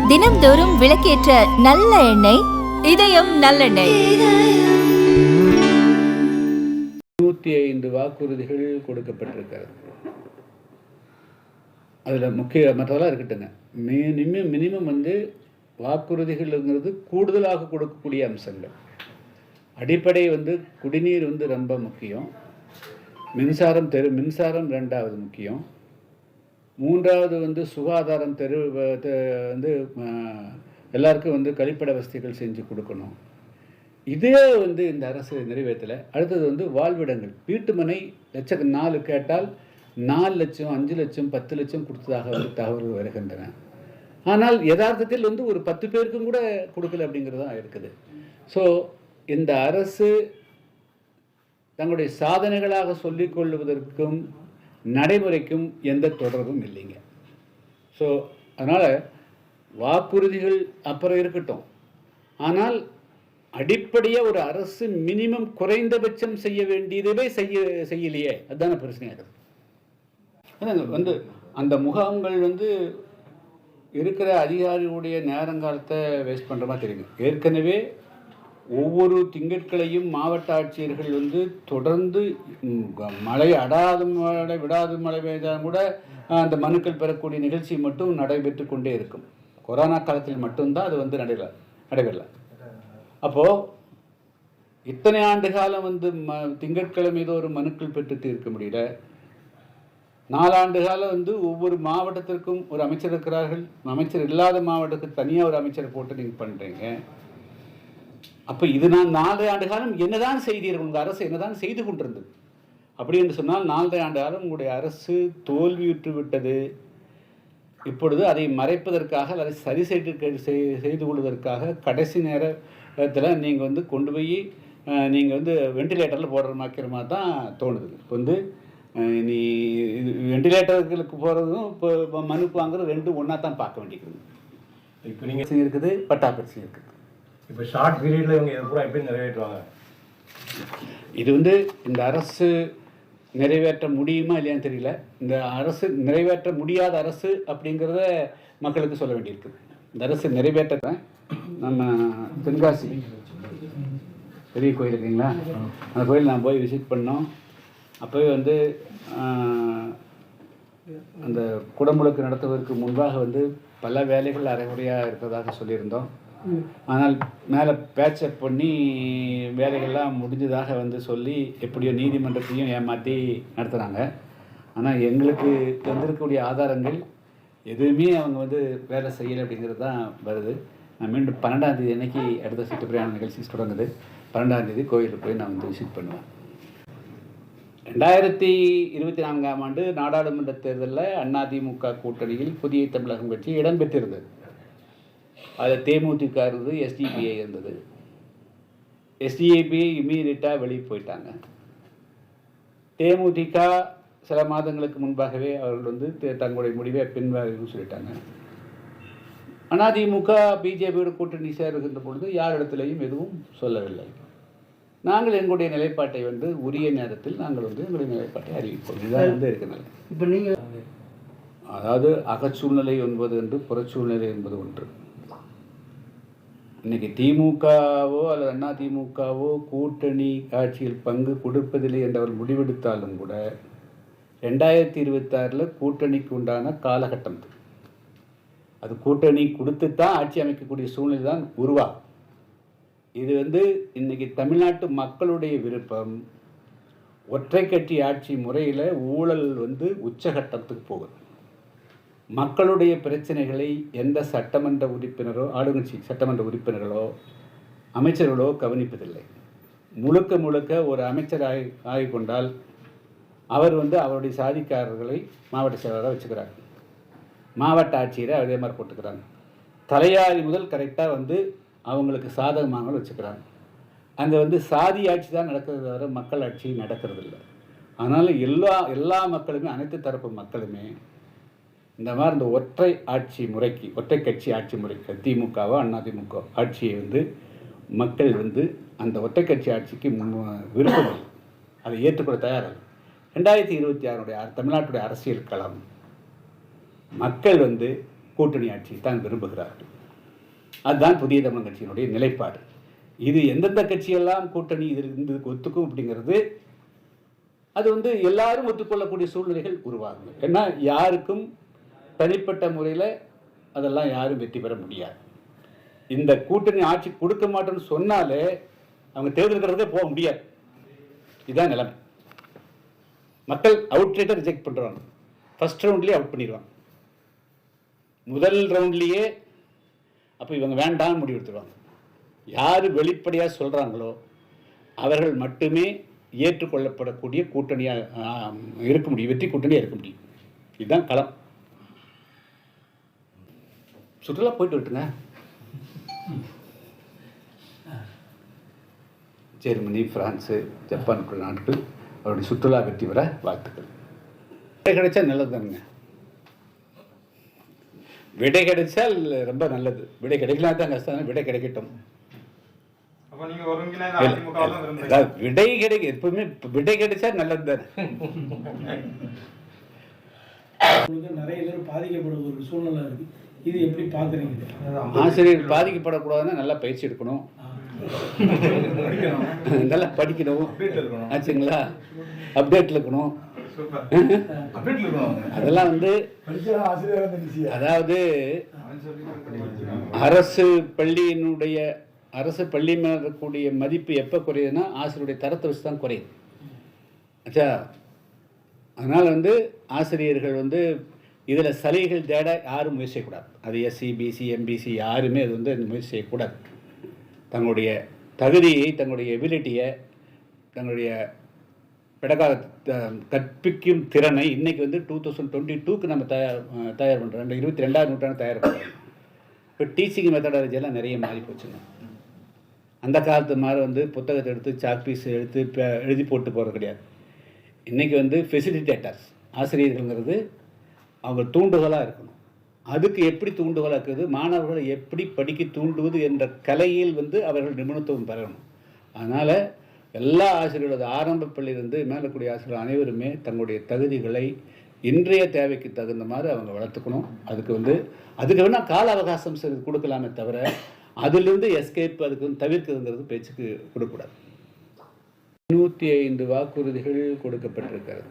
தினம்தோறும் விளக்கேற்ற நல்ல எண்ணெய் இதயம் நல்லெண்ணெய். 105 வாக்குறுதிகள் கொடுக்கப்பட்டிருக்கிறது. அதில் மற்றதெல்லாம் இருக்கட்டுங்க. மினிமம் வாக்குறுதிகள்ங்கிறது கூடுதலாக கொடுக்கக்கூடிய அம்சங்கள். அடிப்படை குடிநீர் ரொம்ப முக்கியம். மின்சாரம் 2வது முக்கியம். 3வது சுகாதாரம் எல்லாருக்கும் கழிப்பிட வசதிகள் செஞ்சு கொடுக்கணும். இதே இந்த அரசு நிறைவேற்றலை. அடுத்தது வாழ்விடங்கள். வீட்டுமனை 4 கேட்டால் 4 லட்சம் 5 லட்சம் 10 லட்சம் கொடுத்ததாக தகவல்கள் வருகின்றன. ஆனால் யதார்த்தத்தில் ஒரு 10 பேருக்கும் கூட கொடுக்கல அப்படிங்கிறதான் இருக்குது. ஸோ இந்த அரசு தங்களுடைய சாதனைகளாக சொல்லிக்கொள்வதற்கும் நடைமுறைக்கும் எந்த தொடர்பும் இல்லைங்க. ஸோ அதனால் வாக்குறுதிகள் அப்புறம் இருக்கட்டும். ஆனால் அடிப்படையாக ஒரு அரசு மினிமம் குறைந்தபட்சம் செய்ய வேண்டியதவே செய்யலையே, அதுதான பிரச்சனையாக இருக்குது. அந்த முகாம்கள் இருக்கிற அதிகாரிகளுடைய நேரங்காலத்தை வேஸ்ட் பண்ணுற மாதிரி தெரியுங்க. ஏற்கனவே ஒவ்வொரு திங்கட்களையும் மாவட்ட ஆட்சியர்கள் தொடர்ந்து மழை விடாது மழை பெய்தாலும் கூட அந்த மனுக்கள் பெறக்கூடிய நிகழ்ச்சி மட்டும் நடைபெற்று கொண்டே இருக்கும். கொரோனா காலத்தில் மட்டும்தான் அது நடைபெறல. அப்போது இத்தனை ஆண்டு காலம் திங்கட்கிழமை ஏதோ ஒரு மனுக்கள் பெற்று தீர்க்க முடியல. 4 ஆண்டு காலம் ஒவ்வொரு மாவட்டத்திற்கும் ஒரு அமைச்சர் இருக்கிறார்கள். அமைச்சர் இல்லாத மாவட்டத்துக்கு தனியாக ஒரு அமைச்சரை போட்டு நீங்கள் பண்ணுறீங்க. அப்போ இது நான் 4 ஆண்டு காலம் என்னதான் செய்தீர்கள்? உங்கள் அரசு என்னதான் செய்து கொண்டிருந்தது? அப்படி என்று சொன்னால் 4 ஆண்டு காலம் உங்களுடைய அரசு தோல்வியுற்று விட்டது. இப்பொழுது அதை மறைப்பதற்காக அதை சரி செய்து கொள்வதற்காக கடைசி நேரத்தில் நீங்கள் கொண்டு போய் நீங்கள் வெண்டிலேட்டரில் போடுற மாதிரி தான் தோணுது. இப்போ நீ வெண்டிலேட்டர்களுக்கு போகிறதும் இப்போ மனுக்கு வாங்குறது 2 ஒன்றா தான் பார்க்க வேண்டியிருக்குது. இப்போ நீங்கள் இருக்குது, பட்டாபிரச்சனை இருக்குது. இப்போ ஷார்ட் பீரியடில் இவங்க இதை பூரா எப்படி நிறைவேற்றுவாங்க? இது இந்த அரசு நிறைவேற்ற முடியுமா இல்லையான்னு தெரியல. இந்த அரசு நிறைவேற்ற முடியாத அரசு அப்படிங்கிறத மக்களுக்கு சொல்ல வேண்டியிருக்குது. இந்த அரசு நிறைவேற்ற நம்ம தென்காசி பெரிய கோயில் இருக்குங்களா, அந்த கோயில் நான் போய் விசிட் பண்ணோம். அப்போவே அந்த குடமுழுக்கு நடத்துவதற்கு முன்பாக பல வேலைகள் அரைகுறையாக இருக்கிறதாக சொல்லியிருந்தோம். ஆனால் மேலே பேச்சப் பண்ணி வேலைகள்லாம் முடிஞ்சதாக சொல்லி எப்படியோ நீதிமன்றத்தையும் ஏமாற்றி நடத்துகிறாங்க. ஆனால் எங்களுக்கு வந்திருக்கக்கூடிய ஆதாரங்கள் எதுவுமே அவங்க வேலை செய்யலை அப்படிங்கிறது தான் வருது. நான் மீண்டும் 12ஆம் தேதி அன்னைக்கு அடுத்த சீட்டு பிரயாண நிகழ்ச்சி தொடங்குது. 12ஆம் தேதி கோயிலுக்கு போய் நான் விசிட் பண்ணுவேன். 2024ஆம் ஆண்டு நாடாளுமன்ற தேர்தலில் அதிமுக கூட்டணியில் புதிய தமிழகம் கட்சி இடம்பெற்றிருந்தது. அதில் தேமுதிக இருந்தது, எஸ்டிபிஐ இருந்தது. எஸ்டிபிஐ இம்மீடியட்டாக வெளியே போயிட்டாங்க. தேமுதிக சில மாதங்களுக்கு முன்பாகவே அவர்கள் தங்களுடைய முடிவை பின்வாங்கன்னு சொல்லிட்டாங்க. அதிமுக பிஜேபியோட கூட்டணி சேருகின்ற பொழுது யார் இடத்துலையும் எதுவும் சொல்லவில்லை. நாங்கள் எங்களுடைய நிலைப்பாட்டை உரிய நேரத்தில் நாங்கள் எங்களுடைய நிலைப்பாட்டை அறிவிப்போம். இதுதான் இருக்கிறனால இப்போ நீங்கள் அதாவது அகச்சூழ்நிலை என்பது ஒன்று, புறச்சூழ்நிலை என்பது ஒன்று. இன்றைக்கி திமுகவோ அல்லது அதிமுகவோ கூட்டணி ஆட்சியில் பங்கு கொடுப்பதில்லை என்றவர் முடிவெடுத்தாலும் கூட 2026 கூட்டணிக்கு உண்டான காலகட்டம் அது கூட்டணி கொடுத்து தான் ஆட்சி அமைக்கக்கூடிய சூழ்நிலை தான் உருவாகும். இது இன்றைக்கி தமிழ்நாட்டு மக்களுடைய விருப்பம். ஒற்றை கட்சி ஆட்சி முறையில் ஊழல் உச்சகட்டத்துக்கு போகுது. மக்களுடைய பிரச்சனைகளை எந்த சட்டமன்ற உறுப்பினரோ, ஆளுங்கட்சி சட்டமன்ற உறுப்பினர்களோ அமைச்சர்களோ கவனிப்பதில்லை. முழுக்க ஒரு அமைச்சர் ஆகிக்கொண்டால் அவர் அவருடைய சாதிக்காரர்களை மாவட்ட செயலராக வச்சுக்கிறாங்க. மாவட்ட ஆட்சியரை அதே மாதிரி போட்டுக்கிறாங்க. தலையாரி முதல் கரெக்டாக அவங்களுக்கு சாதகமானவர்கள் வச்சுக்கிறாங்க. அங்கே சாதி ஆட்சி தான் நடக்கிறது தவிர மக்கள் ஆட்சி நடக்கிறதில்ல. அதனால் எல்லா மக்களுமே, அனைத்து தரப்பு மக்களுமே இந்த மாதிரி இந்த ஒற்றை கட்சி ஆட்சி முறைக்கு திமுகவோ அதிமுக ஆட்சியை மக்கள் அந்த ஒற்றை கட்சி ஆட்சிக்கு விருப்பம் இல்லை, அதை ஏற்றுக்கொள்ள தயாராக. 2026 தமிழ்நாட்டுடைய அரசியல் களம் மக்கள் வந்து கூட்டணி ஆட்சி தான் விரும்புகிறார்கள். அதுதான் புதிய தமிழ் கட்சியினுடைய நிலைப்பாடு. இது எந்தெந்த கட்சியெல்லாம் கூட்டணி இருந்து ஒத்துக்கும் அப்படிங்கிறது அது வந்து எல்லாரும் ஒத்துக்கொள்ளக்கூடிய சூழ்நிலைகள் உருவாகும். ஏன்னா யாருக்கும் தனிப்பட்ட முறையில் அதெல்லாம் யாரும் வெற்றி பெற முடியாது. இந்த கூட்டணி ஆட்சி கொடுக்க மாட்டேன்னு சொன்னாலே அவங்க தேர்ந்தெடுக்கிறதே போக முடியாது. இதுதான் நிலைமை. மக்கள் அவுட்ரேட்டை ரிஜெக்ட் பண்ணுறாங்க. ஃபர்ஸ்ட் ரவுண்ட்லேயே அவுட் பண்ணிடுவாங்க. முதல் ரவுண்ட்லேயே அப்போ இவங்க வேண்டாம்னு முடிவு எடுத்துருவாங்க. யார் வெளிப்படையாக சொல்கிறாங்களோ அவர்கள் மட்டுமே ஏற்றுக்கொள்ளப்படக்கூடிய கூட்டணியாக இருக்க முடியும், வெற்றி கூட்டணியாக இருக்க முடியும். இதுதான் களம். சுற்றுலா போயிட்டு விட்டுங்க. ஜெர்மனி, பிரான்ஸு, ஜப்பான் போன்ற நாட்கள் அவருடைய சுற்றுலா வெற்றி பெற வாழ்த்துக்கள். விடை கிடைச்சா நல்லது தானுங்க. விடை கிடைச்சால் ரொம்ப நல்லது. விடை கிடைக்கலாம் தான் கஷ்டம். விடை கிடைக்கட்டும். விடை கிடைக்க எப்பவுமே விடை கிடைச்சா நல்லது தானே. நிறைய பேர் பாதிக்கப்பட ஒரு சூழ்நிலை இருக்கு. இது எப்படி பாக்குறீங்க? ஆசிரியர் பாதிக்கப்படக்கூடாதுன்னா நல்லா பயிற்சி எடுக்கணும், நல்லா படிக்கணும், ஆச்சுங்களா, அப்டேட்ல இருக்கணும். அதெல்லாம் வந்து அதாவது அரசு பள்ளி மேல இருக்கக்கூடிய மதிப்பு எப்போ குறையுதுன்னா ஆசிரியருடைய தரத்தை வச்சு தான் குறையுது. ஆச்சா, அதனால் வந்து ஆசிரியர்கள் வந்து இதில் சலுகைகள் தேட யாரும் முயற்சி செய்யக்கூடாது. அது எஸ்சி, பிசி, எம்பிசி யாருமே அது வந்து முயற்சி செய்யக்கூடாது. தங்களுடைய தகுதியை, தங்களுடைய எபிலிட்டியை, தங்களுடைய கற்பிக்கும் திறனை இன்றைக்கி வந்து 2022க்கு நம்ம தயார் பண்ணுறோம். 22ஆம் நூற்றாண்டு தயார் பண்ணுறோம். இப்போ டீச்சிங் மெத்தடாலஜியெல்லாம் நிறைய மாறி போச்சுங்க. அந்த காலத்து மாதிரி வந்து புத்தகத்தை எடுத்து சாக்பீஸ் எடுத்து எழுதி போட்டு போகிறது கிடையாது. இன்றைக்கி வந்து ஃபெசிலிட்டேட்டர்ஸ் ஆசிரியர்கள்ங்கிறது அவங்க தூண்டுகோலாக இருக்கணும். அதுக்கு எப்படி தூண்டுகோலாக இருக்குது, மாணவர்களை எப்படி படிக்க தூண்டுவது என்ற கலையில் வந்து அவர்கள் நிபுணத்துவம் பெறணும். அதனால் எல்லா ஆசிரியர்களது ஆரம்ப பள்ளியிலிருந்து மேலக்கூடிய ஆசிரியர்கள் அனைவருமே தங்களுடைய தகுதிகளை இன்றைய தேவைக்கு தகுந்த மாதிரி அவங்க வளர்த்துக்கணும். அதுக்கு வேணால் கால அவகாசம் கொடுக்கலாமே தவிர அதிலிருந்து எஸ்கேப் அதுக்கு வந்து தவிர்க்கிறதுங்கிறது பேச்சுக்கு கொடுக்கக்கூடாது. 105 வாக்குறுதிகள் கொடுக்கப்பட்டிருக்கிறது.